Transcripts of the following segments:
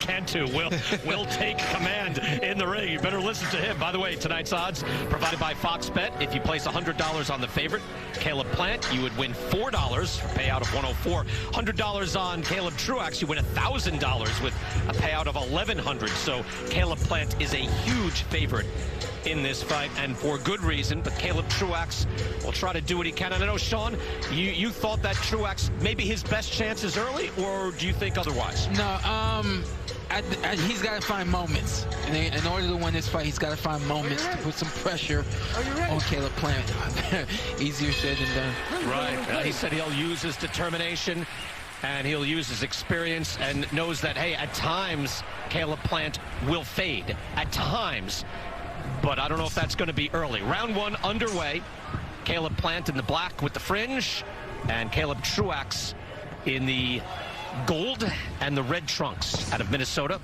Cantu will take command in the ring. You better listen to him. By the way, tonight's odds provided by Fox Bet. If you place $100 on the favorite, Caleb Plant, you would win $4, payout of $104. $100 on Caleb Truax, you win $1,000 with a payout of $1,100. So Caleb Plant is a huge favorite in this fight, and for good reason. But Caleb Truax will try to do what he can. And I know, Sean, you thought that Truax maybe his best chance is early, or do you think otherwise? No, he's got to find moments. In order to win this fight, he's got to find moments to put some pressure on Caleb Plant. Easier said than done. Right. He said he'll use his determination and he'll use his experience, and knows that, hey, at times Caleb Plant will fade. At times. But I don't know if that's going to be early. Round one underway. Caleb Plant in the black with the fringe, and Caleb Truax in the gold and the red trunks out of Minnesota.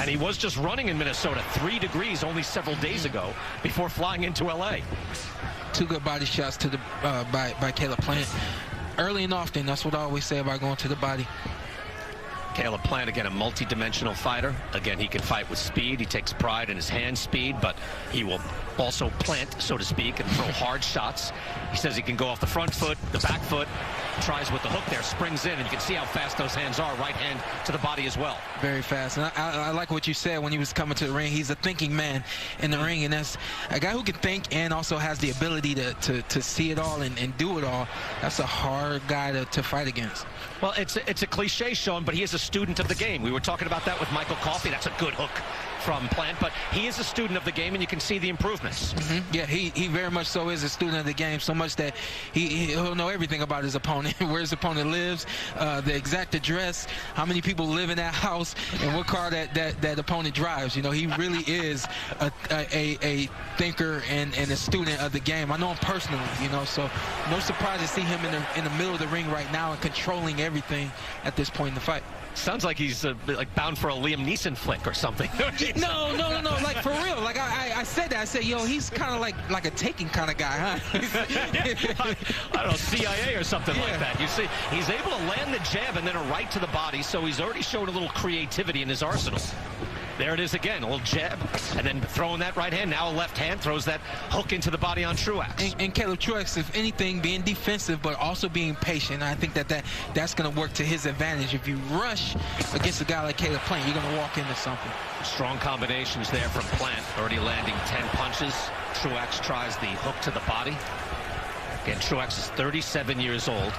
And he was just running in Minnesota 3 degrees only several days ago before flying into LA. 2 good body shots to the by Caleb Plant. Early and often, that's what I always say about going to the body. Caleb Plant, again, a multi-dimensional fighter. Again, he can fight with speed. He takes pride in his hand speed, but he will also plant, so to speak, and throw hard shots. He says he can go off the front foot, the back foot, tries with the hook there, springs in, and you can see how fast those hands are. Right hand to the body as well. Very fast. And I like what you said when he was coming to the ring. He's a thinking man in the ring, and that's a guy who can think and also has the ability to see it all and do it all. That's a hard guy to fight against. Well, it's a cliche, Sean, but he is a student of the game. We were talking about that with Michael Coffey. That's a good hook from Plant, but he is a student of the game, and you can see the improvements. Yeah, he very much so is a student of the game, so much that he'll know everything about his opponent, where his opponent lives, the exact address, how many people live in that house, and what car that opponent drives. You know, he really is a thinker and a student of the game. I know him personally, you know, so no surprise to see him in the middle of the ring right now and controlling everything at this point in the fight. Sounds like he's like bound for a Liam Neeson flick or something. No, like for real. Like I said that. I said, yo, he's kind of like a taking kind of guy, huh? I don't know, CIA or something like that. You see, he's able to land the jab and then a right to the body, so he's already showed a little creativity in his arsenal. There it is again, a little jab, and then throwing that right hand, now a left hand, throws that hook into the body on Truax. And Caleb Truax, if anything, being defensive, but also being patient. I think that's going to work to his advantage. If you rush against a guy like Caleb Plant, you're going to walk into something. Strong combinations there from Plant, already landing 10 punches. Truax tries the hook to the body. Again, Truax is 37 years old.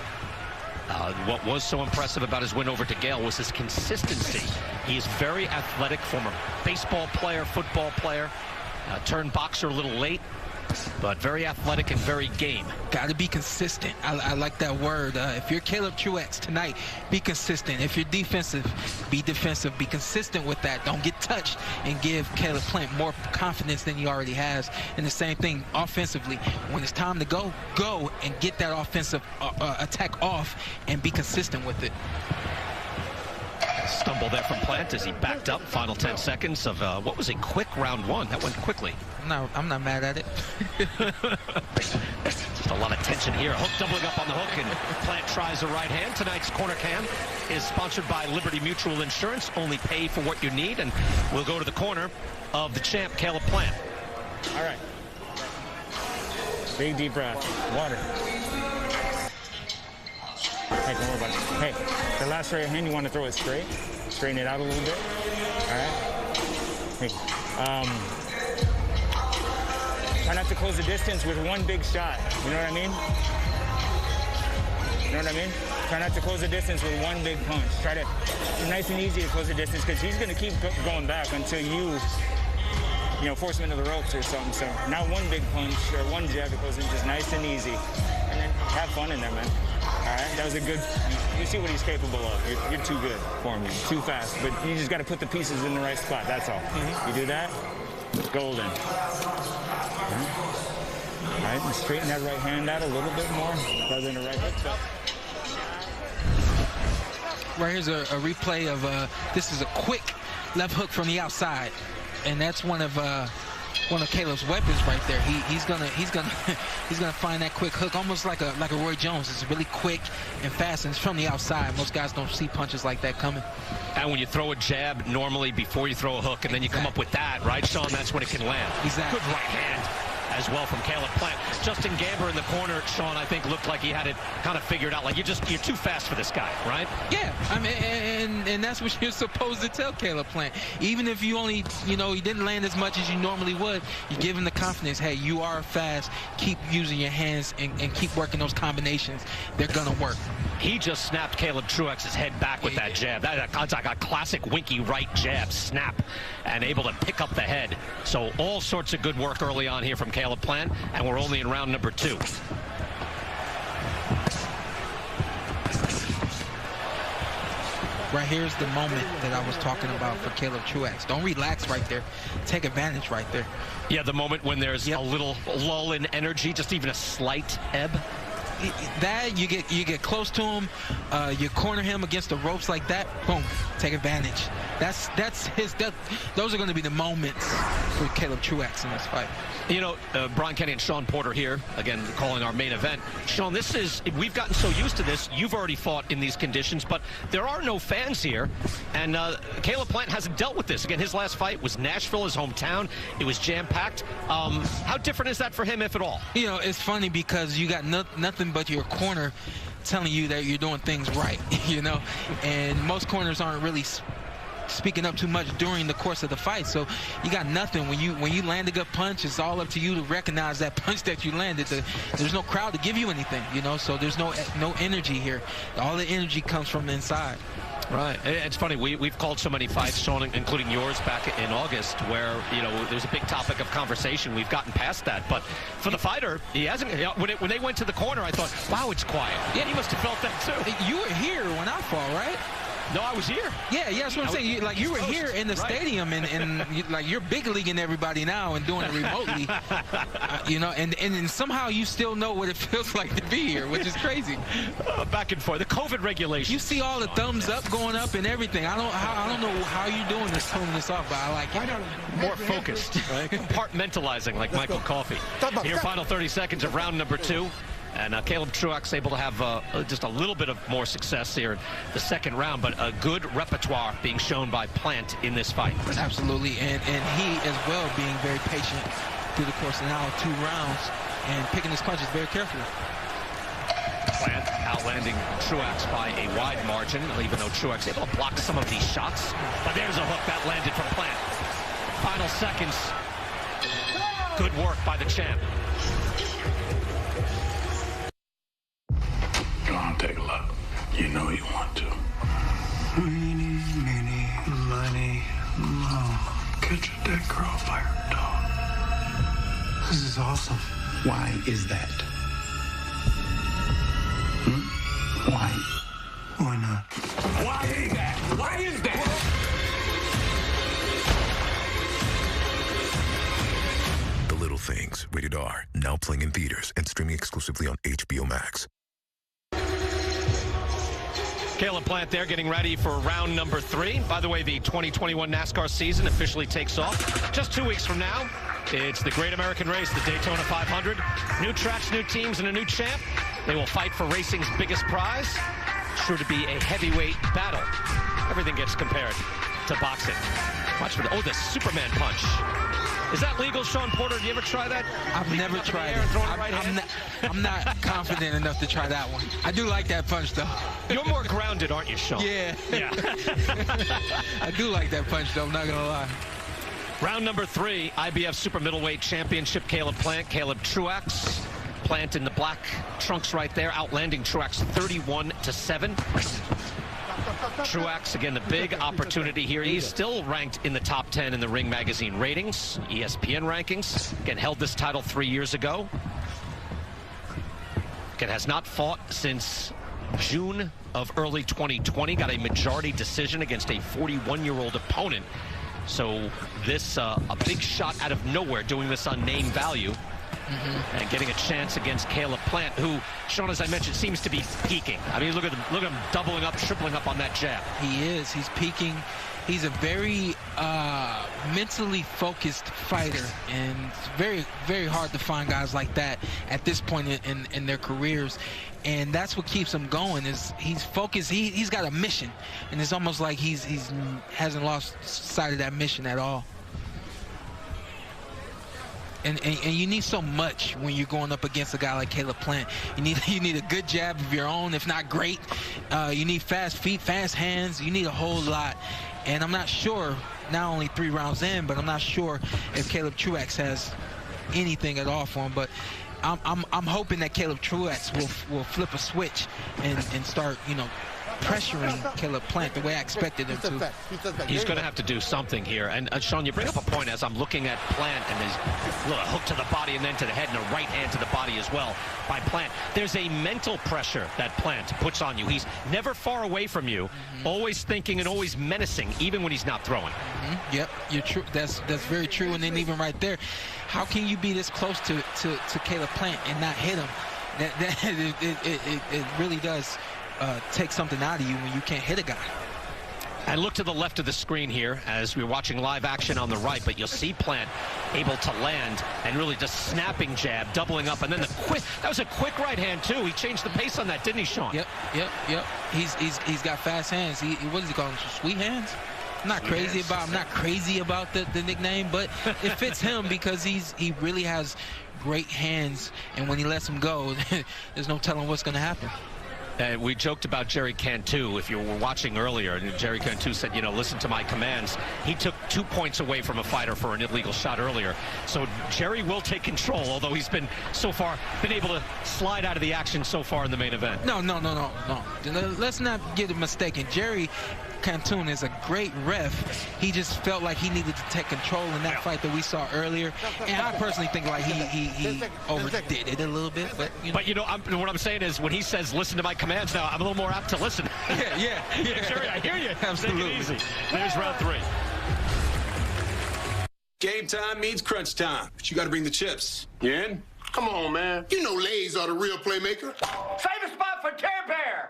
What was so impressive about his win over DeGale was his consistency. He is very athletic, former baseball player, football player, turned boxer a little late, but very athletic and very game. Got to be consistent. I like that word. If you're Caleb Truax tonight, be consistent. If you're defensive, be defensive. Be consistent with that. Don't get touched, and give Caleb Plant more confidence than he already has. And the same thing offensively. When it's time to go and get that offensive attack off and be consistent with it. Stumble there from Plant as he backed up. Final 10 seconds of what was a quick round one. That went quickly. I'm not mad at it. Just a lot of tension here. Hook doubling up on the hook, and Plant tries a right hand. Tonight's Corner Cam is sponsored by Liberty Mutual Insurance. Only pay for what you need, and we'll go to the corner of the champ, Caleb Plant. All right. Big deep breath. Water. Hey, don't worry about it. Hey, the last right hand you want to throw it straight. Straighten it out a little bit. All right. Hey, try not to close the distance with one big shot. You know what I mean? You know what I mean? Try not to close the distance with one big punch. Try to, nice and easy to close the distance, because he's going to keep going back until you force him into the ropes or something. So not one big punch or one jab to close it, just nice and easy. And then have fun in there, man. All right, that was a good, you see what he's capable of. You're too good for him, too fast, but you just got to put the pieces in the right spot, that's all. You do that, golden. All right, and straighten that right hand out a little bit more, rather than a right hook. Right here's a replay of, this is a quick left hook from the outside, and that's one of one of Caleb's weapons right there. He's gonna find that quick hook, almost like a Roy Jones. It's really quick and fast, and it's from the outside. Most guys don't see punches like that coming. And when you throw a jab normally before you throw a hook, and then you come up with that, right, Sean? That's when it can land. Exactly. Good right hand as well from Caleb Plant. Justin Gamber in the corner, Sean, I think looked like he had it kind of figured out. Like you're too fast for this guy, right? Yeah, I mean, and that's what you're supposed to tell Caleb Plant. Even if you only, he didn't land as much as you normally would, you give him the confidence. Hey, you are fast. Keep using your hands and keep working those combinations. They're gonna work. He just snapped Caleb Truax's head back with that jab. That's like a classic winky right jab snap, and able to pick up the head. So all sorts of good work early on here from Caleb Plant, and we're only in round number 2. Right here's the moment that I was talking about for Caleb Truax. Don't relax right there. Take advantage right there. Yeah, the moment when there's a little lull in energy, just even a slight ebb. That you get close to him, you corner him against the ropes like that, boom, take advantage. Those are going to be the moments for Caleb Truax in this fight. Brian Kenny and Sean Porter here, again, calling our main event. Sean, we've gotten so used to this. You've already fought in these conditions, but there are no fans here, and Caleb Plant hasn't dealt with this. Again, his last fight was Nashville, his hometown. It was jam-packed. How different is that for him, if at all? It's funny because you got nothing but your corner telling you that you're doing things right, and most corners aren't really speaking up too much during the course of the fight, so you got nothing. When you land a good punch, it's all up to you to recognize that punch that you landed. There's no crowd to give you anything, so there's no energy here. All the energy comes from inside. Right. It's funny, we've called so many fights, Sean, including yours back in August, where there's a big topic of conversation. We've gotten past that, but for the fighter, he hasn't. When they went to the corner, I thought, wow, it's quiet. Yeah, he must have felt that too. You were here when I fought, right? No, I was here. Yeah, that's what I'm saying. You were here in the stadium, and you're big leaguing everybody now and doing it remotely, and somehow you still know what it feels like to be here, which is crazy. Back and forth. The COVID regulations. You see all the thumbs up going up and everything. I don't know how you're doing this, pulling this off, but I like it. More focused, right? Compartmentalizing like Michael Coffey. Here, final 30 seconds of round number 2. And Caleb Truax able to have just a little bit of more success here in the second round, but a good repertoire being shown by Plant in this fight. Absolutely, and he as well being very patient through the course of now 2 rounds and picking his punches very carefully. Plant outlanding Truax by a wide margin, even though Truax able to block some of these shots. But there's a hook that landed from Plant. Final seconds. Good work by the champ. Take a look. You know you want to. Meeny, meeny, money, mo. Catch a dead girl by her dog. This is awesome. Why is that? Why? Why not? Why is that? Why is that? The Little Things, rated R, now playing in theaters and streaming exclusively on HBO Max. Caleb Plant there getting ready for round number 3. By the way, the 2021 NASCAR season officially takes off just 2 weeks from now. It's the Great American Race, the Daytona 500. New tracks, new teams, and a new champ. They will fight for racing's biggest prize. Sure to be a heavyweight battle. Everything gets compared to boxing. Watch for the Superman punch. Is that legal, Sean Porter? Do you ever try that? I've never tried it. I'm not confident enough to try that one. I do like that punch, though. You're more grounded, aren't you, Sean? Yeah. I do like that punch, though. I'm not going to lie. Round number 3, IBF Super Middleweight Championship, Caleb Plant, Caleb Truax. Plant in the black trunks right there, outlanding Truax 31-7. Truax, again, the big opportunity here. He's still ranked in the top 10 in the Ring Magazine ratings, ESPN rankings. Again, held this title 3 years ago. Again, has not fought since June of early 2020. Got a majority decision against a 41-year-old opponent. So this, a big shot out of nowhere, doing this on name value. And getting a chance against Caleb Plant, who, Sean, as I mentioned, seems to be peaking. I mean, look at him doubling up, tripling up on that jab. He is. He's peaking. He's a very mentally focused fighter, and it's very, very hard to find guys like that at this point in their careers. And that's what keeps him going, is he's focused. He's got a mission, and it's almost like he hasn't lost sight of that mission at all. And you need so much when you're going up against a guy like Caleb Plant. You need a good jab of your own, if not great. You need fast feet, fast hands. You need a whole lot. And I'm not sure, not only 3 rounds in, but I'm not sure if Caleb Truax has anything at all for him. But I'm hoping that Caleb Truax will flip a switch and start, pressuring Caleb Plant the way I expected him to. He's going to have to do something here. And Sean, you bring up a point as I'm looking at Plant and his little hook to the body and then to the head and a right hand to the body as well by Plant. There's a mental pressure that Plant puts on you. He's never far away from you, always thinking and always menacing, even when he's not throwing. Yep, you're true. That's very true. And then even right there, how can you be this close to Caleb Plant and not hit him? It really does take something out of you when you can't hit a guy. And look to the left of the screen here as we're watching live action on the right, but you'll see Plant able to land and really just snapping jab, doubling up, and then that was a quick right hand too. He changed the pace on that, didn't he, Sean? Yep. He's got fast hands. What does he call them? Sweet hands? I'm not crazy about the nickname, but it fits him because he really has great hands, and when he lets them go, there's no telling what's going to happen. We joked about Jerry Cantu, if you were watching earlier, and Jerry Cantu said, listen to my commands. He took 2 points away from a fighter for an illegal shot earlier. So Jerry will take control, although he's been able to slide out of the action so far in the main event. No. Let's not get it mistaken. Jerry Cantu is a great ref. He just felt like he needed to take control in that fight that we saw earlier. And I personally think like he overdid it a little bit. But what I'm saying is when he says listen to my commands now, I'm a little more apt to listen. Yeah. Jerry, I hear you. Absolutely. Take it easy. There's round 3. Game time means crunch time. But you got to bring the chips. You in? Come on, man. You know Lay's are the real playmaker. Save a spot for Care Bear.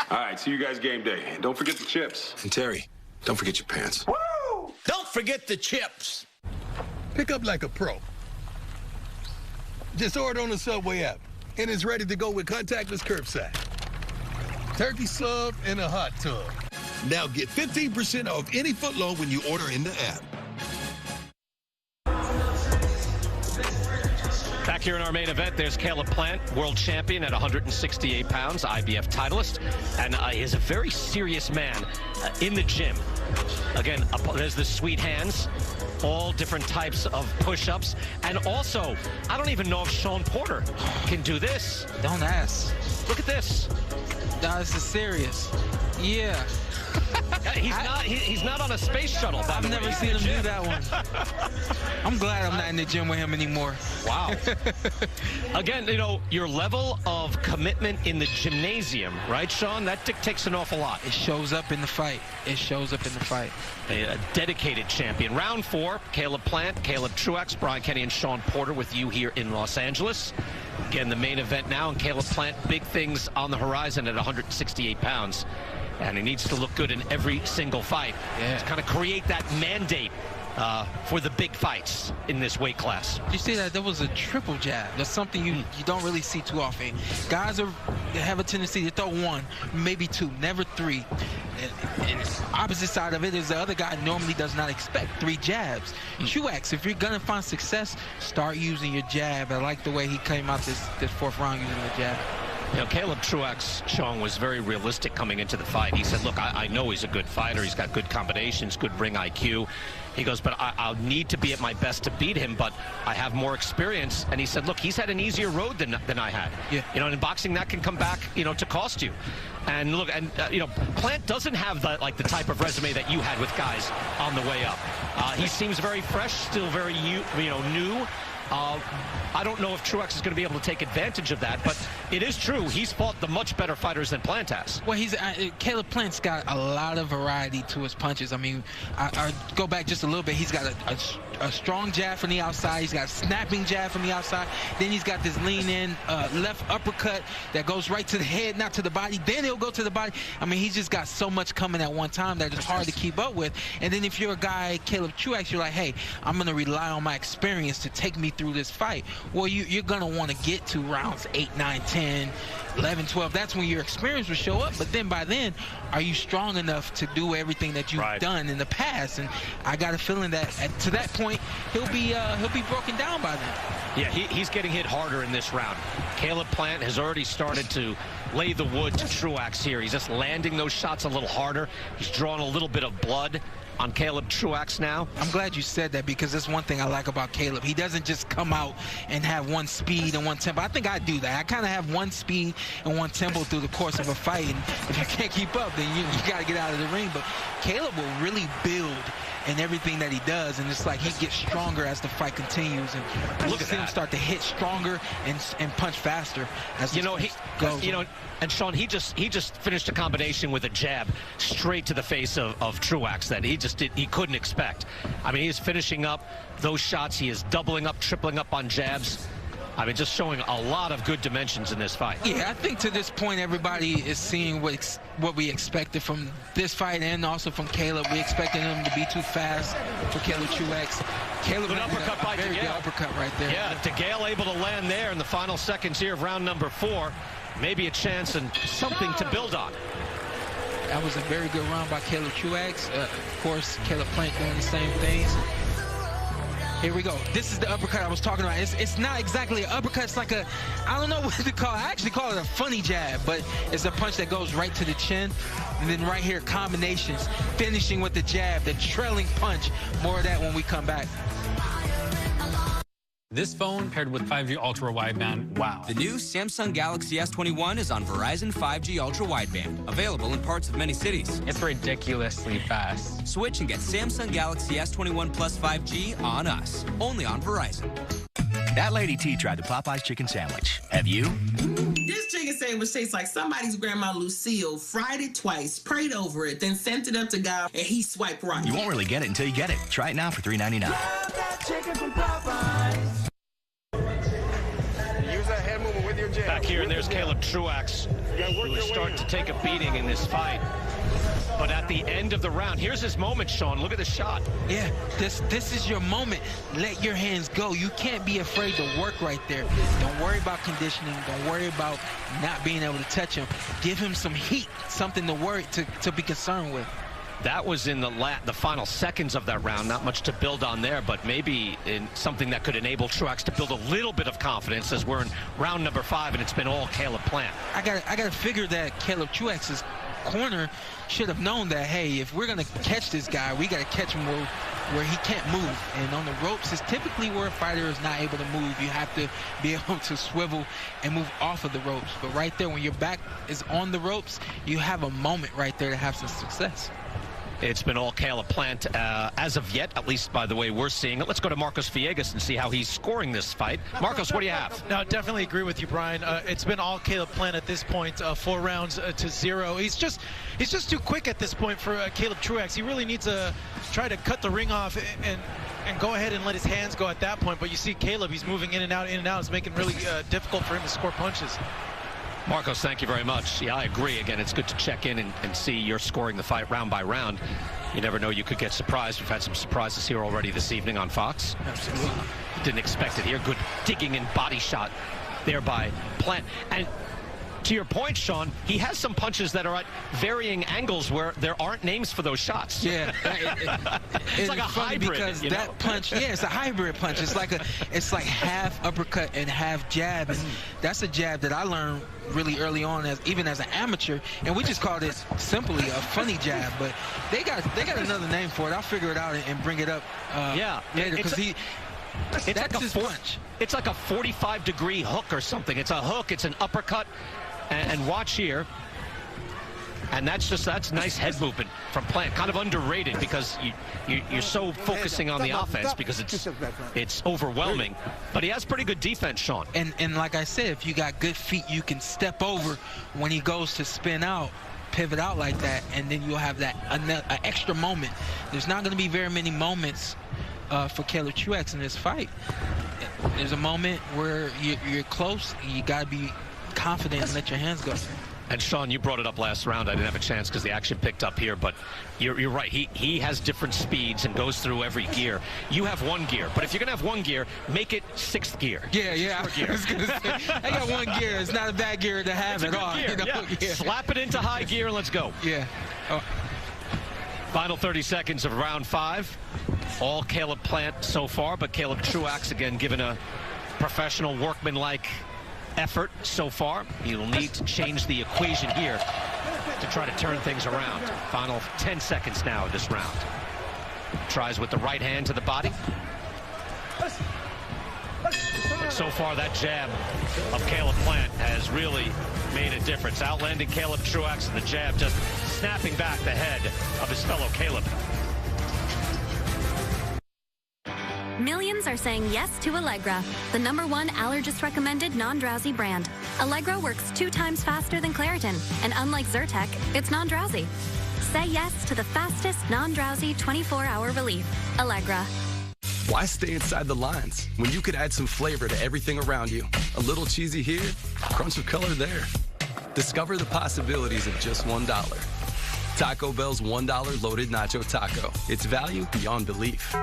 All right, see you guys game day. And don't forget the chips. And Terry, don't forget your pants. Woo! Don't forget the chips. Pick up like a pro. Just order on the Subway app, and it's ready to go with contactless curbside. Turkey sub and a hot tub. Now get 15% off any footlong when you order in the app. Back here in our main event, there's Caleb Plant, world champion at 168 pounds, IBF titleist, and is a very serious man in the gym. Again, there's the sweet hands, all different types of push-ups, and also, I don't even know if Sean Porter can do this. Don't ask. Look at this. No, this is serious. Yeah. He's not on a space shuttle. I've never seen him do that one. I'm glad I'm not in the gym with him anymore. Wow. Again, your level of commitment in the gymnasium, right, Sean? That dictates an awful lot. It shows up in the fight. A dedicated champion. Round 4, Caleb Plant, Caleb Truax, Brian Kenny, and Sean Porter with you here in Los Angeles. Again, the main event now, and Caleb Plant, big things on the horizon at 168 pounds. And he needs to look good in every single fight to kind of create that mandate for the big fights in this weight class. You see that? There was a triple jab. That's something you don't really see too often. Guys have a tendency to throw 1, maybe 2, never 3. And the opposite side of it is the other guy normally does not expect 3 jabs. Truax, if you're going to find success, start using your jab. I like the way he came out this 4th round using the jab. Caleb Truax, Sean, was very realistic coming into the fight. He said, look, I know he's a good fighter. He's got good combinations, good ring IQ. He goes, but I'll need to be at my best to beat him, but I have more experience. And he said, look, he's had an easier road than I had. Yeah. And in boxing, that can come back, to cost you. And look, Plant doesn't have the type of resume that you had with guys on the way up. He seems very fresh, still very new. I don't know if Truax is going to be able to take advantage of that, but it is true. He's fought the much better fighters than Plant has. Well, Caleb Plant's got a lot of variety to his punches. I mean, I go back just a little bit. He's got a strong jab from the outside. He's got a snapping jab from the outside. Then he's got this lean in left uppercut that goes right to the head, not to the body. Then he'll go to the body. I mean, he's just got so much coming at one time that it's hard to keep up with. And then if you're a guy, Caleb Truax, you're like, hey, I'm going to rely on my experience to take me through this fight. Well, you're going to want to get to rounds 8, 9, 10, 11, 12. That's when your experience will show up. But then by then, are you strong enough to do everything that you've done in the past? And I got a feeling that to that point, he'll be broken down by then. Yeah, he's getting hit harder in this round. Caleb Plant has already started to lay the wood to Truax here. He's just landing those shots a little harder. He's drawing a little bit of blood on Caleb Truax now. I'm glad you said that, because that's one thing I like about Caleb. He doesn't just come out and have one speed and one tempo. I think I do that. I kind of have one speed and one tempo through the course of a fight, and if you can't keep up, then you got to get out of the ring. But Caleb will really build in everything that he does, and it's like he gets stronger as the fight continues, and look at him start to hit stronger and punch faster as he goes. And Sean, he just finished a combination with a jab straight to the face of Truax that he couldn't expect. I mean, he's finishing up those shots. He is doubling up, tripling up on jabs. I mean, just showing a lot of good dimensions in this fight. Yeah, I think to this point, everybody is seeing what we expected from this fight and also from Caleb. We expected him to be too fast for Caleb Truax. Caleb, good uppercut by very DeGale. Good uppercut right there. Yeah, DeGale able to land there in the final seconds here of round number 4. Maybe a chance and something to build on. That was a very good round by Caleb Truax. Of course, Caleb Plant doing the same things. Here we go. This is the uppercut I was talking about. It's not exactly an uppercut. It's like I don't know what to call it. I actually call it a funny jab, but it's a punch that goes right to the chin. And then right here, combinations, finishing with the jab, the trailing punch. More of that when we come back. This phone paired with 5G ultra wideband, wow. The new Samsung Galaxy S21 is on Verizon 5G ultra wideband, available in parts of many cities. It's ridiculously fast. Switch and get Samsung Galaxy S21 Plus 5G on us, only on Verizon. That Lady T tried the Popeye's chicken sandwich. Have you? This chicken sandwich tastes like somebody's grandma Lucille fried it twice, prayed over it, then sent it up to God, and he swiped right. You won't really get it until you get it. Try it now for $3.99. Love that chicken from Popeyes. Use that head movement with your jab. Back here, and there's Caleb Truax, who is starting to take a beating in this fight. But at the end of the round, here's his moment, Sean. Look at the shot. Yeah, this is your moment. Let your hands go. You can't be afraid to work right there. Don't worry about conditioning. Don't worry about not being able to touch him. Give him some heat, something to be concerned with. That was in the final seconds of that round. Not much to build on there, but maybe in something that could enable Truax to build a little bit of confidence as we're in round number 5, and it's been all Caleb Plant. I got to figure that Caleb Truax's corner should have known that, hey, if we're going to catch this guy, we got to catch him where he can't move. And on the ropes is typically where a fighter is not able to move. You have to be able to swivel and move off of the ropes. But right there, when your back is on the ropes, you have a moment right there to have some success. It's been all Caleb Plant as of yet, at least by the way we're seeing it. Let's go to Marcos Villegas and see how he's scoring this fight. Marcos, what do you have? No, definitely agree with you, Brian. It's been all Caleb Plant at this point, 4 rounds to 0. He's just too quick at this point for Caleb Truax. He really needs to try to cut the ring off and go ahead and let his hands go at that point. But you see Caleb, he's moving in and out. It's making it really difficult for him to score punches. Marcos, thank you very much. Yeah, I agree. Again, it's good to check in and see you're scoring the fight round by round. You never know, you could get surprised. We've had some surprises here already this evening on Fox. Absolutely. Didn't expect it here. Good digging and body shot there by Plant. And to your point, Sean, he has some punches that are at varying angles where there aren't names for those shots. Yeah. It's like a hybrid. Because that punch, yeah, it's a hybrid punch. It's like half uppercut and half jab. And that's a jab that I learned really early on, even as an amateur, and we just called it simply a funny jab. But they got another name for it. I'll figure it out and bring it up later, because it's like a 45-degree hook or something. It's a hook. It's an uppercut. And watch here. And that's nice head movement from Plant. Kind of underrated because you're so focusing on the offense because it's overwhelming. But he has pretty good defense, Sean. And like I said, if you got good feet, you can step over when he goes to spin out, pivot out like that, and then you'll have that an extra moment. There's not going to be very many moments for Caleb Truax in this fight. There's a moment where you're close, and you got to be confident and let your hands go. And Sean, you brought it up last round. I didn't have a chance because the action picked up here, but you're right. He has different speeds and goes through every gear. You have one gear, but if you're gonna have one gear, make it sixth gear. Yeah. I was gonna say, I got one gear. It's not a bad gear to have at all. You know? Yeah. Slap it into high gear and let's go. Yeah. Oh. Final 30 seconds of round 5. All Caleb Plant so far, but Caleb Truax again given a professional workman-like effort so far. He'll need to change the equation here to try to turn things around. Final 10 seconds now of this round. Tries with the right hand to the body. And so far that jab of Caleb Plant has really made a difference. Outlanding Caleb Truax, and the jab just snapping back the head of his fellow Caleb. Millions are saying yes to Allegra, the #1 allergist-recommended non-drowsy brand. Allegra works 2 times faster than Claritin, and unlike Zyrtec, it's non-drowsy. Say yes to the fastest non-drowsy 24-hour relief. Allegra. Why stay inside the lines when you could add some flavor to everything around you? A little cheesy here, crunch of color there. Discover the possibilities of just $1. Taco Bell's $1 loaded nacho taco. It's value beyond belief.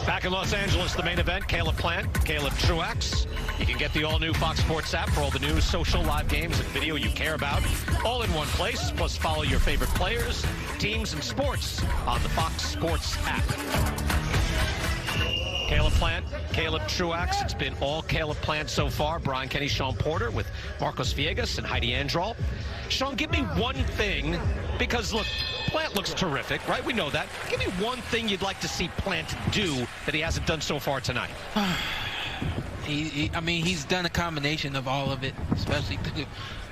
Back in Los Angeles, the main event, Caleb Plant, Caleb Truax. You can get the all-new Fox Sports app for all the news, social, live games, and video you care about, all in one place. Plus, follow your favorite players, teams, and sports on the Fox Sports app. Caleb Plant, Caleb Truax. It's been all Caleb Plant so far. Brian Kenny, Sean Porter with Marcos Villegas and Heidi Androl. Sean, give me one thing, because, look, Plant looks terrific, right? We know that. Give me one thing you'd like to see Plant do that he hasn't done so far tonight. I mean, he's done a combination of all of it, especially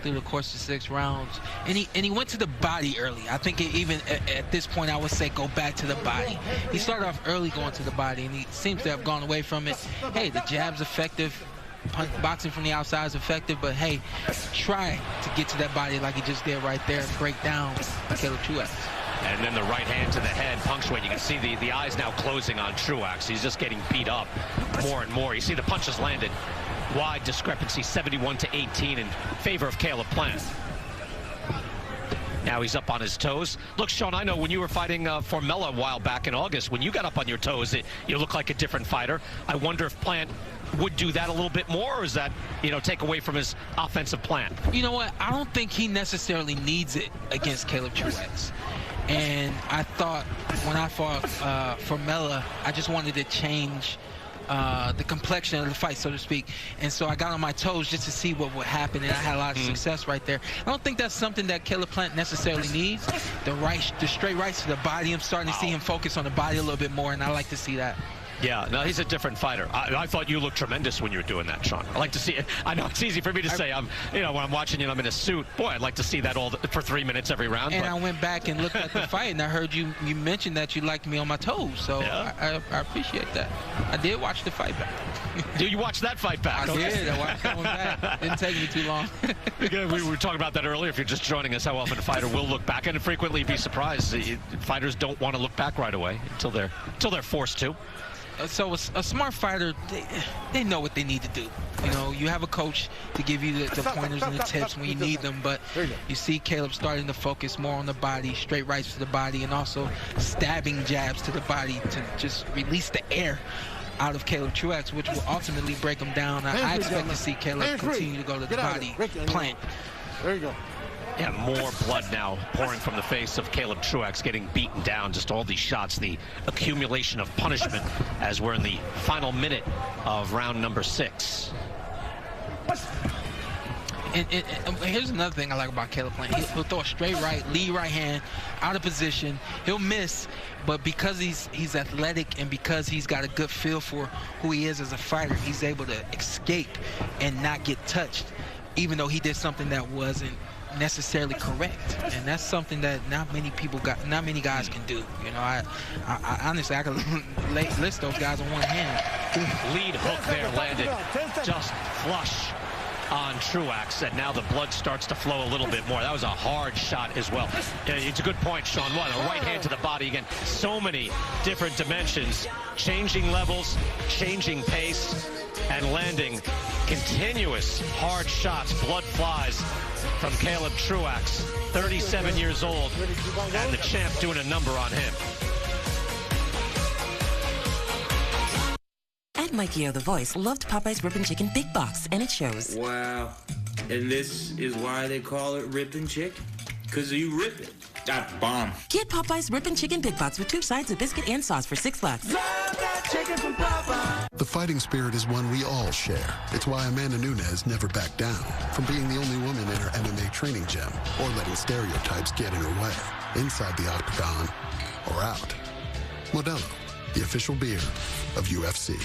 through the course of 6 rounds. And he went to the body early. I think even at this point, I would say go back to the body. He started off early going to the body, and he seems to have gone away from it. Hey, the jab's effective. Boxing from the outside is effective, but hey, try to get to that body like he just did right there and break down Caleb Truax. And then the right hand to the head, punctuate. You can see the eyes now closing on Truax. He's just getting beat up more and more. You see the punches landed. Wide discrepancy, 71-18 in favor of Caleb Plant. Now he's up on his toes. Look, Sean, I know when you were fighting Formella a while back in August, when you got up on your toes, you look like a different fighter. I wonder if Plant would do that a little bit more, or is that, take away from his offensive plan? You know what? I don't think he necessarily needs it against Caleb Truax. And I thought when I fought Formella, I just wanted to change the complexion of the fight, so to speak. And so I got on my toes just to see what would happen, and I had a lot of success right there. I don't think that's something that Caleb Plant necessarily needs. The straight rights to the body, I'm starting to see him focus on the body a little bit more, and I like to see that. Yeah, no, he's a different fighter. I thought you looked tremendous when you were doing that, Sean. I like to see it. I know it's easy for me to say. When I'm watching you, I'm in a suit. Boy, I'd like to see that for 3 minutes every round. And I went back and looked at the fight, and I heard you mentioned that you liked me on my toes. So yeah. I appreciate that. I did watch the fight back. Did you watch that fight back? I did. I watched that one back. Didn't take me too long. Again, we were talking about that earlier. If you're just joining us, how often a fighter will look back, and frequently be surprised. Fighters don't want to look back right away until they're forced to. So a smart fighter, they know what they need to do. You have a coach to give you the pointers and the tips when you need them, but you see Caleb starting to focus more on the body, straight rights to the body, and also stabbing jabs to the body to just release the air out of Caleb Truax, which will ultimately break him down. I expect to see Caleb continue to go to the body, Plant. There you go. Yeah, more blood now pouring from the face of Caleb Truax, getting beaten down. Just all these shots, the accumulation of punishment as we're in the final minute of round number 6. And here's another thing I like about Caleb Plant. He'll throw a straight right, lead right hand, out of position. He'll miss, but because he's athletic and because he's got a good feel for who he is as a fighter, he's able to escape and not get touched, even though he did something that wasn't necessarily correct, and that's something that not many guys can do. I honestly, I could list those guys on one hand. Lead hook there landed just flush on Truax, and now the blood starts to flow a little bit more. That was a hard shot as well. It's a good point, Sean. What, a right hand to the body again. So many different dimensions, changing levels, changing pace, and landing continuous hard shots. Blood flies from Caleb Truax, 37 years old, and the champ doing a number on him. Ed Mikey O, the voice, loved Popeye's Rippin' Chicken Big Box, and it shows. Wow. And this is why they call it Rippin' Chicken? Because you rip it. That's bomb. Get Popeye's Rippin' Chicken Big Box with 2 sides of biscuit and sauce for $6. Love that chicken from Popeye. The fighting spirit is one we all share. It's why Amanda Nunes never backed down from being the only woman in her MMA training gym or letting stereotypes get in her way, inside the octagon or out. Modelo, the official beer of UFC.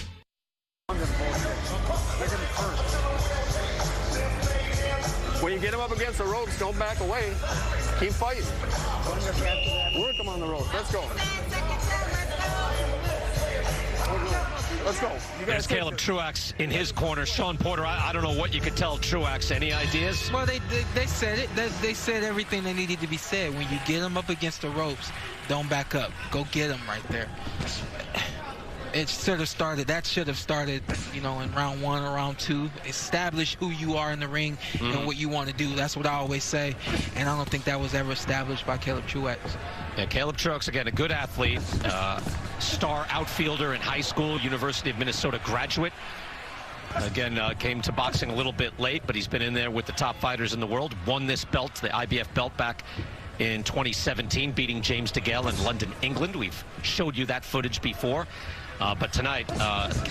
When you get them up against the ropes, don't back away. Keep fighting. Work them on the ropes. Let's go. Let's go. There's Caleb Truax in his corner. Sean Porter, I don't know what you could tell Truax. Any ideas? Well, they said it. They said everything that needed to be said. When you get them up against the ropes, don't back up. Go get them right there. It should have started. That should have started, you know, in round 1 or round 2. Establish who you are in the ring and what you want to do. That's what I always say. And I don't think that was ever established by Caleb Truax. Yeah, Caleb Truax, again, a good athlete, star outfielder in high school, University of Minnesota graduate. Again, came to boxing a little bit late, but he's been in there with the top fighters in the world. Won this belt, the IBF belt, back in 2017, beating James DeGale in London, England. We've showed you that footage before. But tonight,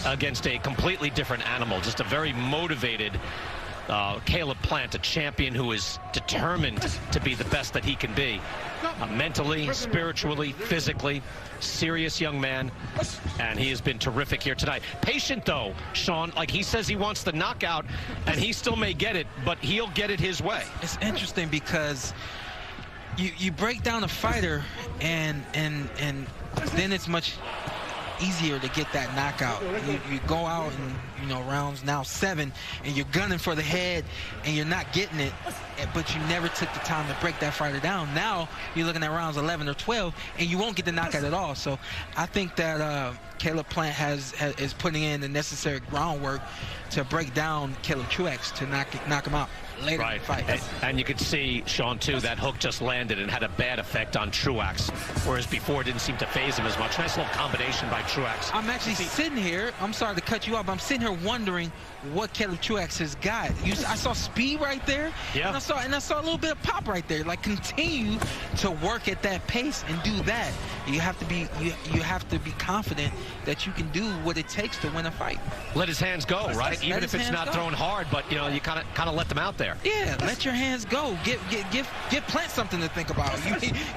against a completely different animal, just a very motivated Caleb Plant, a champion who is determined to be the best that he can be. Mentally, spiritually, physically, serious young man, and he has been terrific here tonight. Patient, though, Sean, like he says he wants the knockout, and he still may get it, but he'll get it his way. It's interesting because you break down a fighter, and then it's much easier to get that knockout. You go out in, you know, rounds now 7, and you're gunning for the head, and you're not getting it, but you never took the time to break that fighter down. Now you're looking at rounds 11 or 12, and you won't get the knockout at all. So I think that Caleb Plant is putting in the necessary groundwork to break down Caleb Truax to knock him out later in the fight. And you could see, Sean, too, that hook just landed and had a bad effect on Truax, whereas before it didn't seem to phase him as much. Nice little combination by Truax. I'm actually sitting here, I'm sorry to cut you off, but I'm sitting here wondering what Caleb Truax has got. I saw speed right there, and I saw a little bit of pop right there. Like, continue to work at that pace and do that. You have to be confident that you can do what it takes to win a fight. Let his hands go, right? Even if it's not thrown hard, but you know, you kind of let them out there. Yeah, let your hands go. Give Plant something to think about.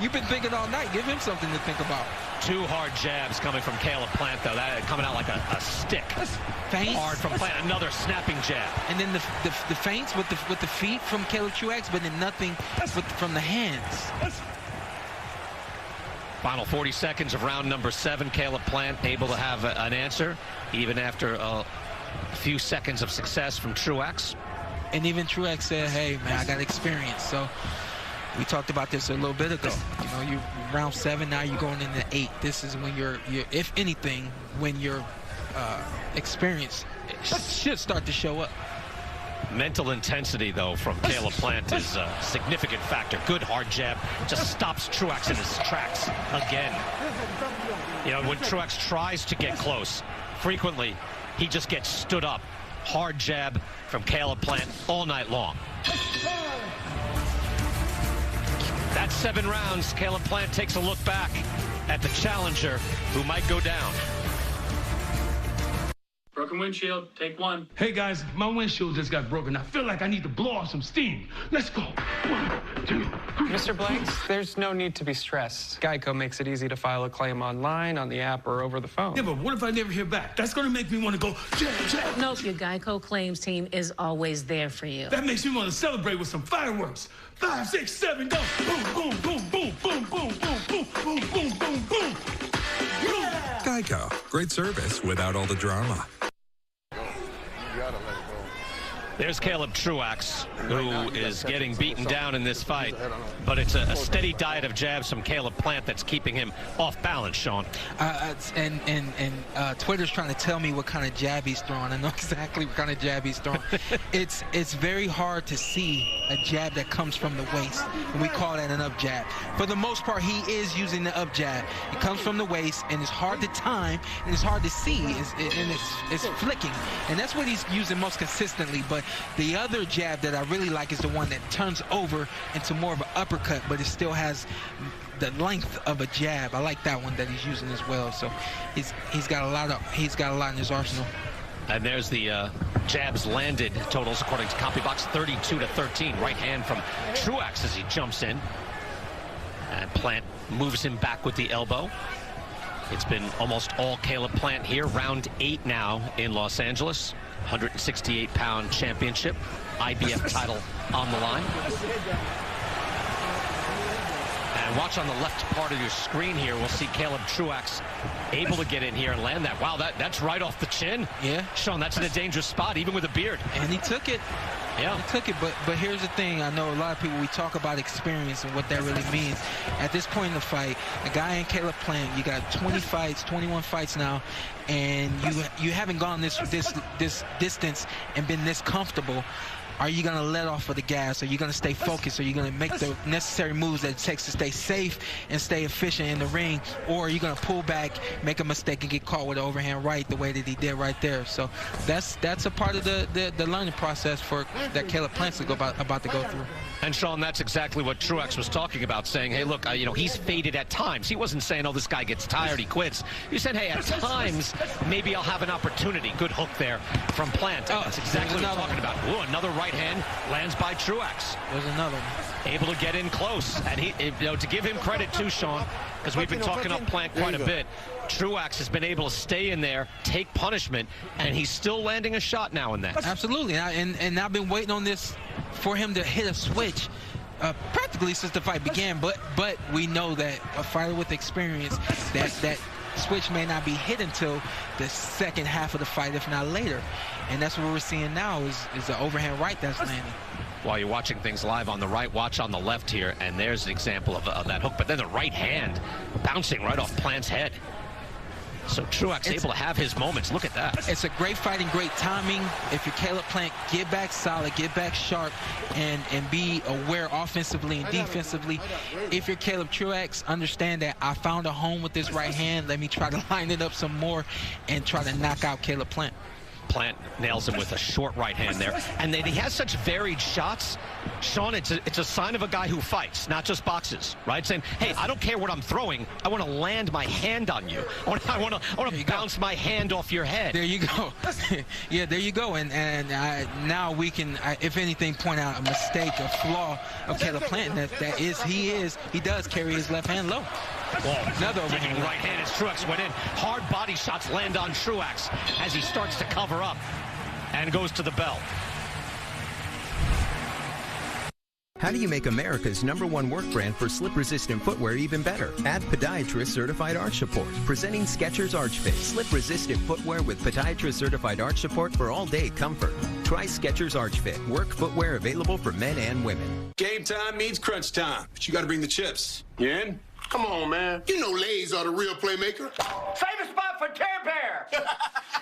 You've been thinking all night. Give him something to think about. 2 hard jabs coming from Caleb Plant, though. That coming out like a stick. Feints. Hard from Plant. Another snapping jab. And then the feints with the feet from Caleb Truax, but then nothing from the hands. Final 40 seconds of round number 7. Caleb Plant able to have an answer, even after a few seconds of success from Truax. And even Truax said, hey, man, I got experience. So we talked about this a little bit ago. You know, you round 7, now you're going into 8. This is when you're if anything, when your experience should start to show up. Mental intensity, though, from Caleb Plant is a significant factor. Good hard jab. Just stops Truax in his tracks again. You know, when Truax tries to get close, frequently he just gets stood up. Hard jab from Caleb Plant all night long. That's 7 rounds. Caleb Plant takes a look back at the challenger who might go down. Broken windshield, take 1. Hey guys, my windshield just got broken. I feel like I need to blow off some steam. Let's go. 1, 2, 3. Mr. Blanks, there's no need to be stressed. Geico makes it easy to file a claim online, on the app, or over the phone. Yeah, but what if I never hear back? That's gonna make me want to go, jab. Nope, your Geico claims team is always there for you. That makes me want to celebrate with some fireworks. 5, 6, 7, go. Boom, boom, boom, boom, boom, boom, boom, boom, boom, boom, boom, boom. Yeah. Geico, great service without all the drama. There's Caleb Truax, who is getting beaten down in this fight, but it's a steady diet of jabs from Caleb Plant that's keeping him off balance, Sean. Twitter's trying to tell me what kind of jab he's throwing. I know exactly what kind of jab he's throwing. It's very hard to see a jab that comes from the waist, and we call that an up jab. For the most part, he is using the up jab. It comes from the waist, and it's hard to time, and it's hard to see, it's flicking, and that's what he's using most consistently. But the other jab that I really like is the one that turns over into more of an uppercut, but it still has the length of a jab. I like that one that he's using as well. So he's got a lot in his arsenal. And there's the jabs landed totals according to CopyBox, 32-13. Right hand from Truax as he jumps in, and Plant moves him back with the elbow. It's been almost all Caleb Plant here. Round 8 now in Los Angeles. 168-pound championship, IBF title on the line. And watch on the left part of your screen here. We'll see Caleb Truax able to get in here and land that. Wow, that's right off the chin. Yeah. Sean, that's in a dangerous spot, even with a beard. And he took it. Yeah. He took it, but here's the thing. I know a lot of people, we talk about experience and what that really means. At this point in the fight, a guy in Caleb Plant, you got 21 fights now, and you haven't gone this distance and been this comfortable. Are you going to let off of the gas? Are you going to stay focused? Are you going to make the necessary moves that it takes to stay safe and stay efficient in the ring? Or are you going to pull back, make a mistake, and get caught with an overhand right the way that he did right there? So that's a part of the learning process for that Caleb Plant's about to go through. And Sean, that's exactly what Truax was talking about, saying, hey, look, he's faded at times. He wasn't saying, oh, this guy gets tired, he quits. He said, hey, at times, maybe I'll have an opportunity. Good hook there from Plant. Oh, that's exactly what I'm talking about. Ooh, another right hand lands by Truax. There's another one. Able to get in close. And he, to give him credit too, Sean, because we've been talking up Plant quite a bit. Truax has been able to stay in there, take punishment, and he's still landing a shot now and then. Absolutely, and I've been waiting on this for him to hit a switch practically since the fight began. But we know that a fighter with experience, that switch may not be hit until the second half of the fight, if not later. And that's what we're seeing now is the overhand right that's landing. While you're watching things live on the right, watch on the left here, and there's an example of that hook. But then the right hand bouncing right off Plant's head. So Truax able to have his moments. Look at that. It's a great fight and great timing. If you're Caleb Plant, get back solid, get back sharp, and be aware offensively and defensively. If you're Caleb Truax, understand that I found a home with this right hand. Let me try to line it up some more and try to knock out Caleb Plant. Plant nails him with a short right hand there. And then he has such varied shots. Sean, it's a sign of a guy who fights, not just boxes, right? Saying, hey, I don't care what I'm throwing. I want to land my hand on you. I want to bounce my hand off your head. There you go. Yeah, there you go. And now we can, if anything, point out a mistake, a flaw of Caleb Plant. He does carry his left hand low. Whoa, another overhand right hand as Truax went in. Hard body shots land on Truax as he starts to cover up and goes to the bell. How do you make America's #1 work brand for slip-resistant footwear even better? Add Podiatrist Certified Arch Support. Presenting Skechers Arch Fit. Slip-resistant footwear with Podiatrist Certified Arch Support for all-day comfort. Try Skechers Arch Fit. Work footwear available for men and women. Game time means crunch time, but you got to bring the chips. You in? Come on, man. You know Lay's are the real playmaker. Save a spot for Care Bear.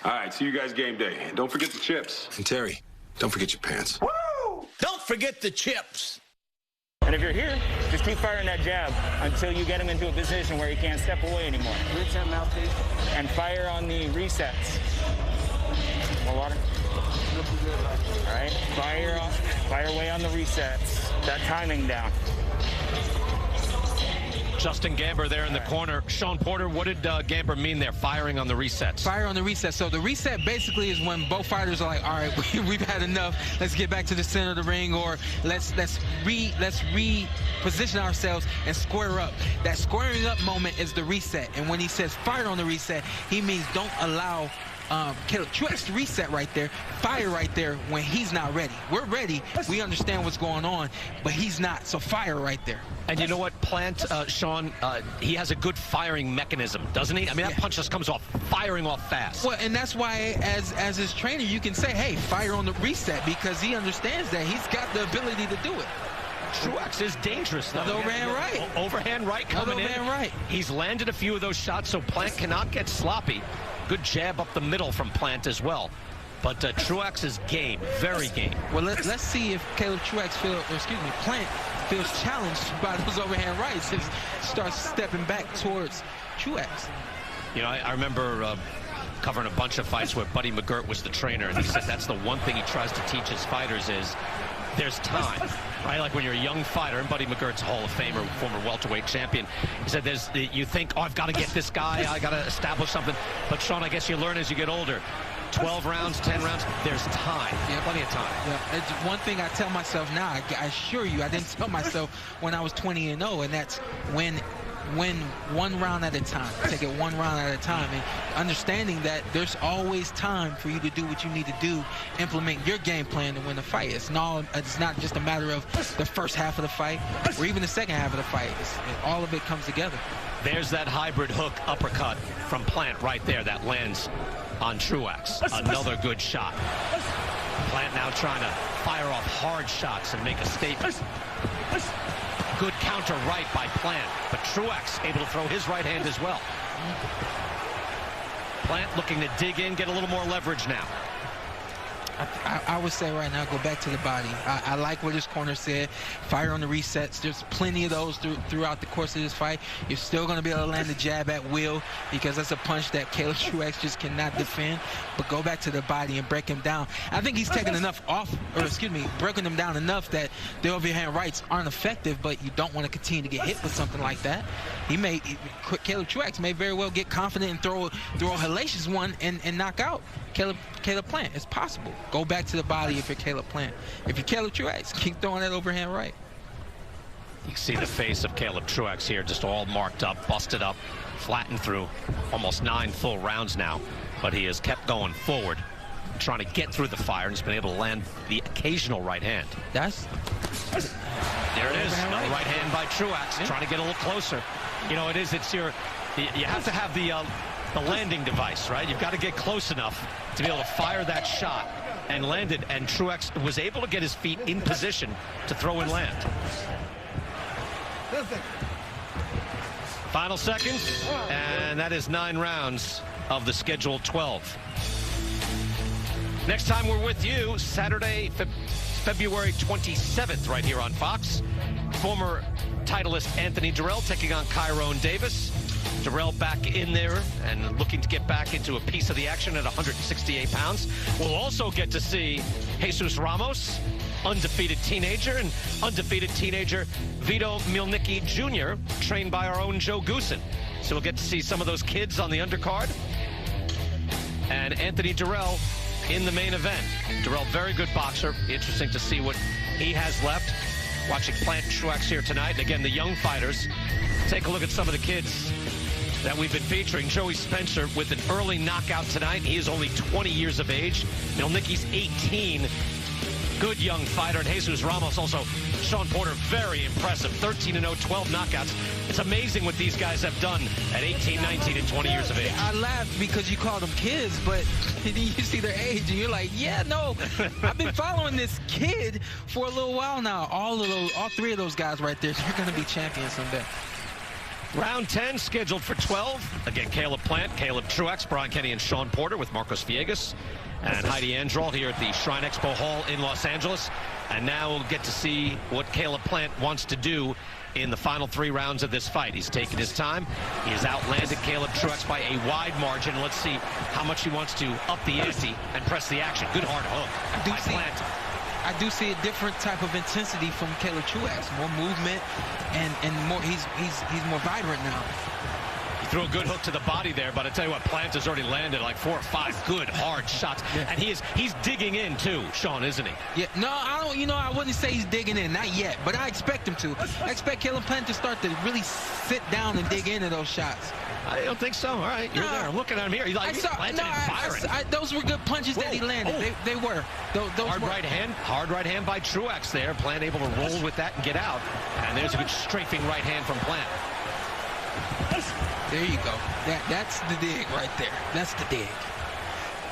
All right, see you guys game day. And don't forget the chips. And Terry, don't forget your pants. Woo! Don't forget the chips. And if you're here, just keep firing that jab until you get him into a position where he can't step away anymore. Rinse that mouth, please. And fire on the resets. More water. All right, fire away on the resets. That timing down. Justin Gamber there in the corner. Sean Porter, what did Gamber mean there, firing on the resets? Fire on the reset. So the reset basically is when both fighters are like, all right, we've had enough. Let's get back to the center of the ring, or let's reposition ourselves and square up. That squaring up moment is the reset. And when he says fire on the reset, he means don't allow Caleb Truax to reset right there, fire right there when he's not ready. We're ready. We understand what's going on, but he's not. So fire right there. And you know what, Plant, Sean, he has a good firing mechanism, doesn't he? I mean, that punch just comes off, firing off fast. Well, and that's why, as his trainer, you can say, hey, fire on the reset, because he understands that he's got the ability to do it. Truax is dangerous, though. Overhand right. Overhand right coming in. Overhand right. He's landed a few of those shots, so Plant cannot get sloppy. Good jab up the middle from Plant as well. But Truax is game, very game. Well, let's see if Caleb Truax Plant feels challenged by those overhand rights and starts stepping back towards Truax. You know, I remember covering a bunch of fights where Buddy McGirt was the trainer, and he said that's the one thing he tries to teach his fighters is there's time, right? Like when you're a young fighter, and Buddy McGirt's a Hall of Famer, former welterweight champion. He said you think, oh, I've got to get this guy, I got to establish something. But Sean, I guess you learn as you get older. 12 rounds, 10 rounds, there's time. Yeah, plenty of time. Yeah, it's one thing I tell myself now, I assure you, I didn't tell myself when I was 20-0, and that's win one round at a time. Take it one round at a time, and understanding that there's always time for you to do what you need to do, implement your game plan to win the fight. It's not just a matter of the first half of the fight or even the second half of the fight. All of it comes together. There's that hybrid hook uppercut from Plant right there that lands on Truax. Another good shot. Plant now trying to fire off hard shots and make a statement. Good counter right by Plant, but Truax able to throw his right hand as well. Plant looking to dig in, get a little more leverage now. I would say right now, go back to the body. I like what his corner said. Fire on the resets. There's plenty of those throughout the course of this fight. You're still going to be able to land the jab at will, because that's a punch that Caleb Truax just cannot defend. But go back to the body and break him down. I think he's taken enough off, or excuse me, broken him down enough that the overhand rights aren't effective, but you don't want to continue to get hit with something like that. Caleb Truax may very well get confident and throw a hellacious one and knock out Caleb Plant. It's possible. Go back to the body if you're Caleb Plant. If you're Caleb Truax, keep throwing that overhand right. You can see the face of Caleb Truax here, just all marked up, busted up, flattened through almost 9 full rounds now. But he has kept going forward, trying to get through the fire, and has been able to land the occasional right hand. There it is. Another right hand by Truax, trying to get a little closer. You know, you have to have the landing device, right? You've got to get close enough to be able to fire that shot and land it, and Truax was able to get his feet in position to throw and land. Final seconds, and that is 9 rounds of the scheduled 12. Next time we're with you, Saturday, February 27th, right here on Fox. Former titleist Anthony Durrell taking on Kyrone Davis. Durrell back in there and looking to get back into a piece of the action at 168 pounds. We'll also get to see Jesus Ramos, undefeated teenager, and undefeated teenager Vito Mielnicki Jr., trained by our own Joe Goosen. So we'll get to see some of those kids on the undercard. And Anthony Durrell in the main event. Durrell, very good boxer. Interesting to see what he has left. Watching Plant Truax here tonight. And again, the young fighters. Take a look at some of the kids that we've been featuring. Joey Spencer with an early knockout tonight. He is only 20 years of age. Mielnicki's 18. Good young fighter. And Jesus Ramos also, Sean Porter, very impressive. 13-0, 12 knockouts. It's amazing what these guys have done at 18, 19, and 20 years of age. I laughed because you call them kids, but you see their age, and you're like, yeah, no. I've been following this kid for a little while now. All 3 of those guys right there, they're going to be champions someday. Round 10 scheduled for 12. Again, Caleb Plant, Caleb Truax, Brian Kenny, and Sean Porter with Marcos Villegas and Heidi Androl here at the Shrine Expo Hall in Los Angeles. And now we'll get to see what Caleb Plant wants to do in the final 3 rounds of this fight. He's taken his time. He has outlanded Caleb Truax by a wide margin. Let's see how much he wants to up the ante and press the action. Good hard hook by Plant. I do see a different type of intensity from Caleb Truax. More movement and more. He's more vibrant now. threw a good hook to the body there, but I tell you what, Plant has already landed like 4 or 5 good, hard shots. Yeah. And he's digging in too, Sean, isn't he? Yeah, no, I don't, I wouldn't say he's digging in, not yet, but I expect him to. I expect Caleb Plant to start to really sit down and dig into those shots. I don't think so. All right, you're there. I'm looking at him here. He's like, those were good punches that he landed. They were. Those hard right hand by Truax there. Plant able to roll with that and get out. And there's a good strafing right hand from Plant. There you go. That's the dig right there. That's the dig.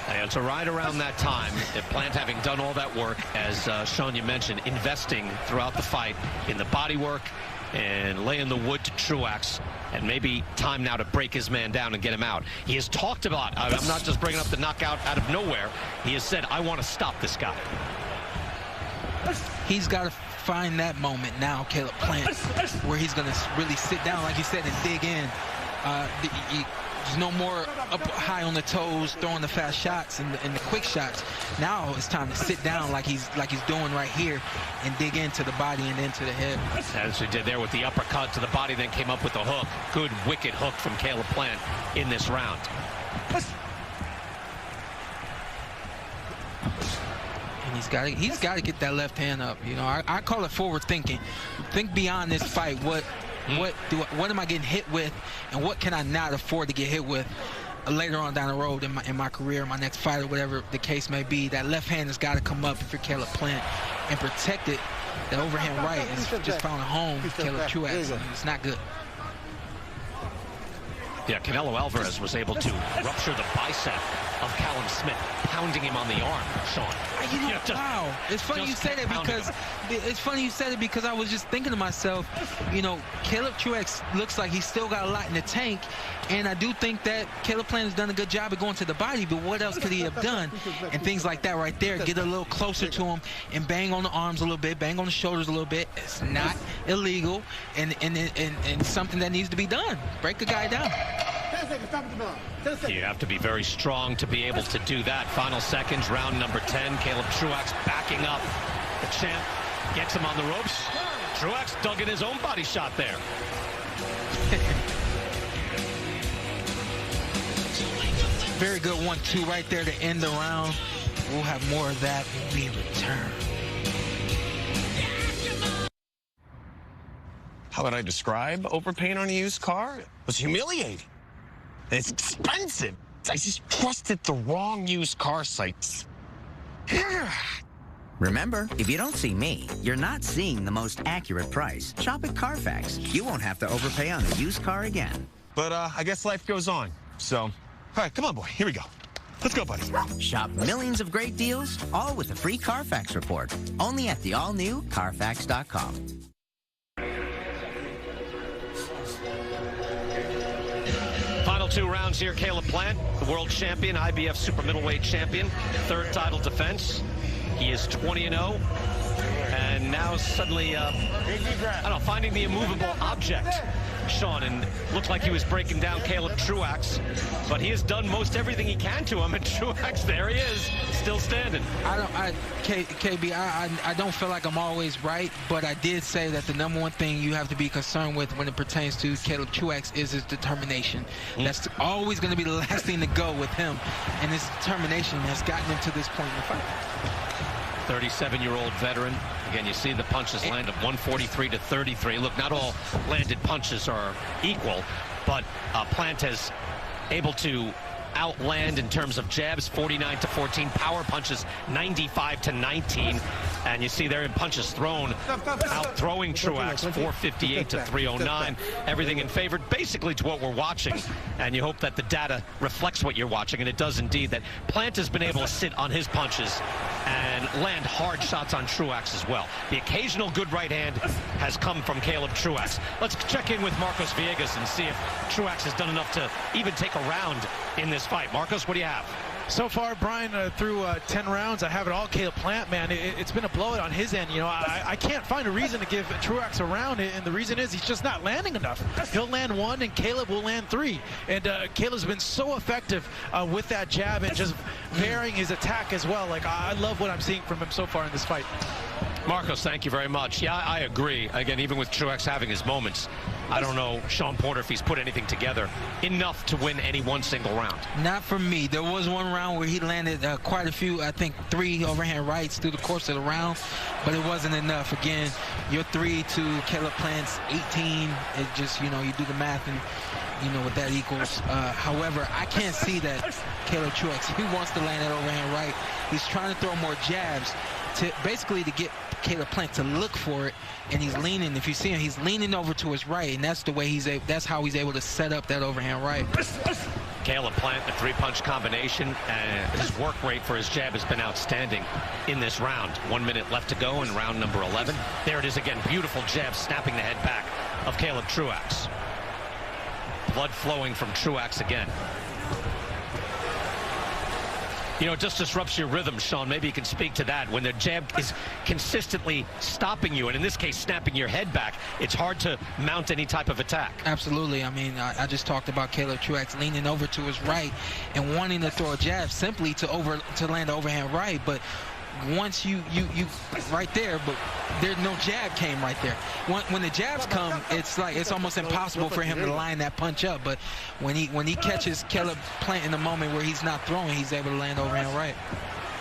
And so right around that time, the Plant having done all that work, as Sean, you mentioned, investing throughout the fight in the body work and laying the wood to Truax, and maybe time now to break his man down and get him out. He has talked about, I'm not just bringing up the knockout out of nowhere, he has said, I want to stop this guy. He's got to find that moment now, Caleb Plant, where he's going to really sit down, like you said, and dig in. There's no more up high on the toes, throwing the fast shots and the quick shots. Now it's time to sit down like he's doing right here and dig into the body and into the head. As he did there with the uppercut to the body, then came up with the hook. Good wicked hook from Caleb Plant in this round. And he's got to get that left hand up. I call it forward thinking. Think beyond this fight. What am I getting hit with, and what can I not afford to get hit with later on down the road in my career, my next fight, or whatever the case may be? That left hand has got to come up if you're Caleb Plant and protect it. The overhand right has just found a home. Caleb Truax, it's not good. Yeah, Canelo Alvarez was able to rupture the bicep of Callum Smith, pounding him on the arm, Sean. Wow. It's funny you say that because I was just thinking to myself, Caleb Truax looks like he's still got a lot in the tank, and I do think that Caleb Plant has done a good job of going to the body, but what else could he have done? And things like that right there, get a little closer to him and bang on the arms a little bit, bang on the shoulders a little bit. It's not illegal, and something that needs to be done. Break a guy down. You have to be very strong to be able to do that. Final seconds, round number 10. Caleb Truax backing up. The champ gets him on the ropes. Truax dug in his own body shot there. Very good 1-2 right there to end the round. We'll have more of that when we return. How would I describe overpaying on a used car? It was humiliating. It's expensive. I just trusted the wrong used car sites. Remember, if you don't see me, you're not seeing the most accurate price. Shop at Carfax. You won't have to overpay on a used car again. But I guess life goes on. So, all right, come on, boy. Here we go. Let's go, buddy. Shop millions of great deals, all with a free Carfax report. Only at the all-new Carfax.com. Final 2 rounds here. Caleb Plant, the world champion, IBF super middleweight champion, 3rd title defense. He is 20-0, and now suddenly, finding the immovable object, Sean, and looked like he was breaking down Caleb Truax, but he has done most everything he can to him, and Truax, there he is, still standing. KB, I don't feel like I'm always right, but I did say that the number one thing you have to be concerned with when it pertains to Caleb Truax is his determination. That's always going to be the last thing to go with him, and his determination has gotten him to this point in the fight. 37-year-old veteran. Again, you see the punches land of 143 to 33. Look, not all landed punches are equal, but Plant has able to outland in terms of jabs, 49 to 14, power punches 95 to 19, and you see there in punches thrown, out throwing Truax 458 to 309. Everything in favor basically to what we're watching, and you hope that the data reflects what you're watching, and it does indeed. That Plant has been able to sit on his punches and land hard shots on Truax as well. The occasional good right hand has come from Caleb Truax. Let's check in with Marcos Villegas and see if Truax has done enough to even take a round in this fight. Marcos, what do you have? So far, Brian, through 10 rounds, I have it all Caleb Plant, man. It's been a blowout on his end. I can't find a reason to give Truax a round, and the reason is he's just not landing enough. He'll land 1, and Caleb will land 3. And Caleb's been so effective with that jab and just varying his attack as well. Like, I love what I'm seeing from him so far in this fight. Marcos, thank you very much. Yeah, I agree. Again, even with Truax having his moments, I don't know, Sean Porter, if he's put anything together enough to win any one single round. Not for me. There was one round where he landed quite a few, I think 3 overhand rights through the course of the round, but it wasn't enough. Again, your 3 to Caleb Plant's 18. It just, you know, you do the math and you know what that equals. However, I can't see that Caleb Truax, he wants to land that overhand right. He's trying to throw more jabs to basically to get Caleb Plant to look for it, and he's leaning. If you see him, he's leaning over to his right, and that's the way that's how he's able to set up that overhand right. Caleb Plant, the 3-punch combination, and his work rate for his jab has been outstanding in this round. 1 minute left to go in round number 11. There it is again, beautiful jab snapping the head back of Caleb Truax. Blood flowing from Truax again. You know, it just disrupts your rhythm, Sean. Maybe you can speak to that. When the jab is consistently stopping you, and in this case, snapping your head back, it's hard to mount any type of attack. Absolutely. I mean, I just talked about Caleb Truax leaning over to his right and wanting to throw a jab simply to land an overhand right, but once you right there, but there's no jab came right there. When the jabs come, it's almost impossible for him to line that punch up. But when he catches Caleb Plant in the moment where he's not throwing, he's able to land overhand right.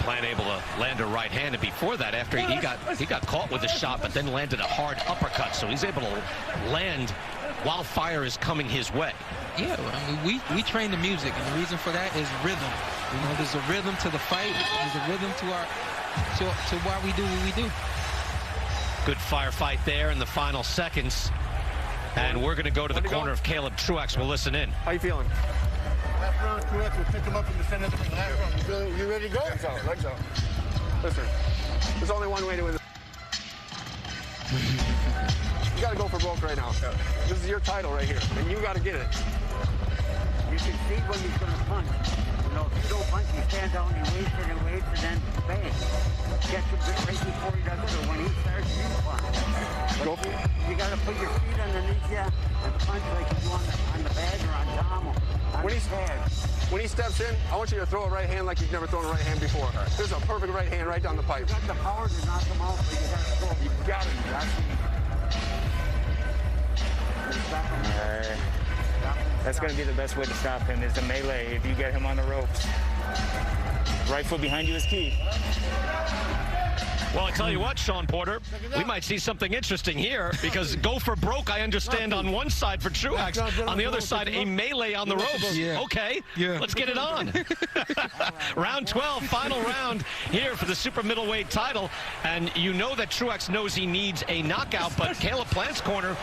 Plant able to land a right hand, and before that, after he got caught with a shot, but then landed a hard uppercut, so he's able to land while fire is coming his way. Yeah, I mean, we train the music, and the reason for that is rhythm. You know, there's a rhythm to the fight. There's a rhythm to why we do what we do. Good firefight there in the final seconds. And we're going to go to the corner of Caleb Truax. We'll listen in. How you feeling? Last round, Truax will pick him up in the center of the ring. Last round. You ready to go? Legs out, legs out. Listen, there's only one way to win this. You got to go for broke right now. This is your title right here, and you got to get it. You can see when he's going to punch. You know, if you don't punch, he stands out and he waits, and then bang. Catch him right before he does it, or when he starts, you punch. You got to put your feet underneath you and punch like you do on the bag or on Tom. When he steps in, I want you to throw a right hand like you've never thrown a right hand before. There's a perfect right hand right down the pipe. You got the power to knock him out, but you got to throw. You got it. That's going to be the best way to stop him is the melee if you get him on the ropes. Right foot behind you is key. Well, I tell you what, Sean Porter, we might see something interesting here because go for broke, I understand, on one side for Truax. On the other side, a melee on the ropes. Yeah. Okay, let's get it on. Round 12, final round here for the super middleweight title. And you know that Truax knows he needs a knockout, but Caleb Plant's corner,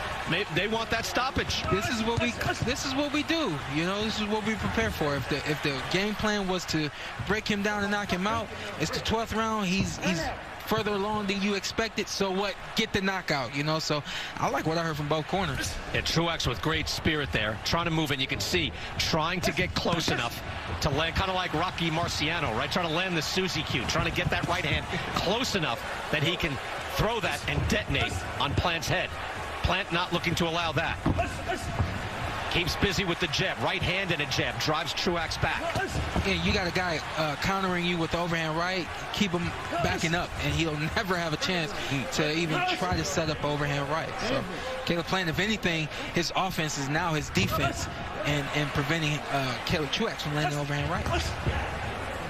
they want that stoppage. This is what we do. You know, this is what we prepare for. If the game plan was to break him down and knock him out, it's the 12th round. He's further along than you expected, so what? Get the knockout, you know? So I like what I heard from both corners. Yeah, Truax with great spirit there, trying to move, and you can see, trying to get close enough to land, kind of like Rocky Marciano, right? Trying to land the Suzy Q, trying to get that right hand close enough that he can throw that and detonate on Plant's head. Plant not looking to allow that. Keeps busy with the jab, right hand and a jab, drives Truax back. Yeah, you got a guy countering you with the overhand right, keep him backing up, and he'll never have a chance to even try to set up overhand right. So Caleb Plant, if anything, his offense is now his defense and preventing Caleb Truax from landing overhand right.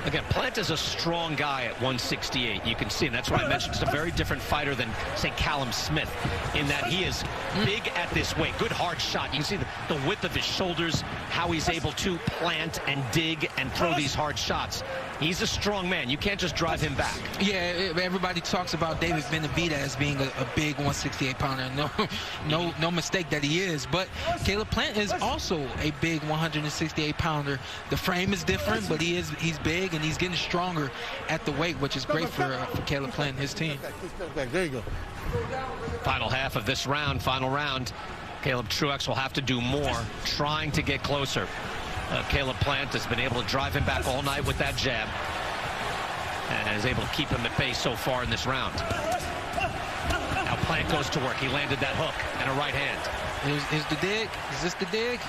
Again, Plant is a strong guy at 168. You can see, and that's why I mentioned it's a very different fighter than, say, Callum Smith, in that he is big at this weight. Good hard shot. You can see the width of his shoulders, how he's able to plant and dig and throw these hard shots. He's a strong man. You can't just drive him back. Yeah, everybody talks about David Benavidez as being a big 168-pounder. No mistake that he is. But Caleb Plant is also a big 168-pounder. The frame is different, but he's big, and he's getting stronger at the weight, which is great for Caleb Plant and his team. There you go. Final half of this round, final round. Caleb Truax will have to do more, trying to get closer. Caleb Plant has been able to drive him back all night with that jab and is able to keep him at bay so far in this round. Now Plant goes to work. He landed that hook and a right hand. Is the dig? Is this the dig?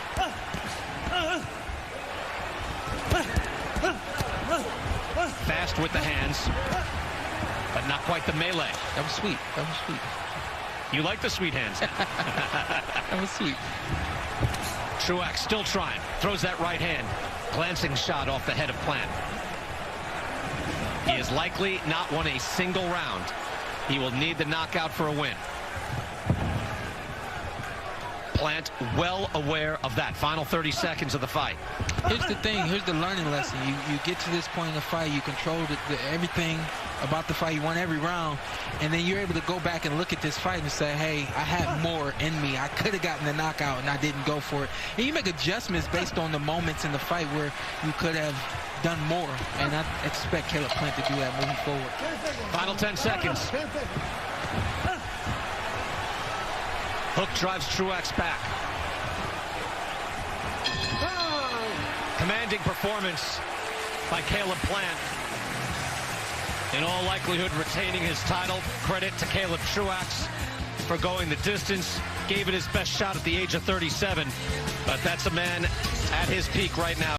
Fast with the hands, but not quite the melee. That was sweet. That was sweet. You like the sweet hands. That was sweet. Truax still trying. Throws that right hand. Glancing shot off the head of Plant. He has likely not won a single round. He will need the knockout for a win. Plant well aware of that. Final 30 seconds of the fight. Here's the thing. Here's the learning lesson. You get to this point in the fight. You control everything about the fight. You won every round. And then you're able to go back and look at this fight and say, hey, I had more in me. I could have gotten the knockout and I didn't go for it. And you make adjustments based on the moments in the fight where you could have done more. And I expect Caleb Plant to do that moving forward. Final 10 seconds. Hook drives Truax back. Commanding performance by Caleb Plant. In all likelihood, retaining his title. Credit to Caleb Truax for going the distance. Gave it his best shot at the age of 37. But that's a man at his peak right now.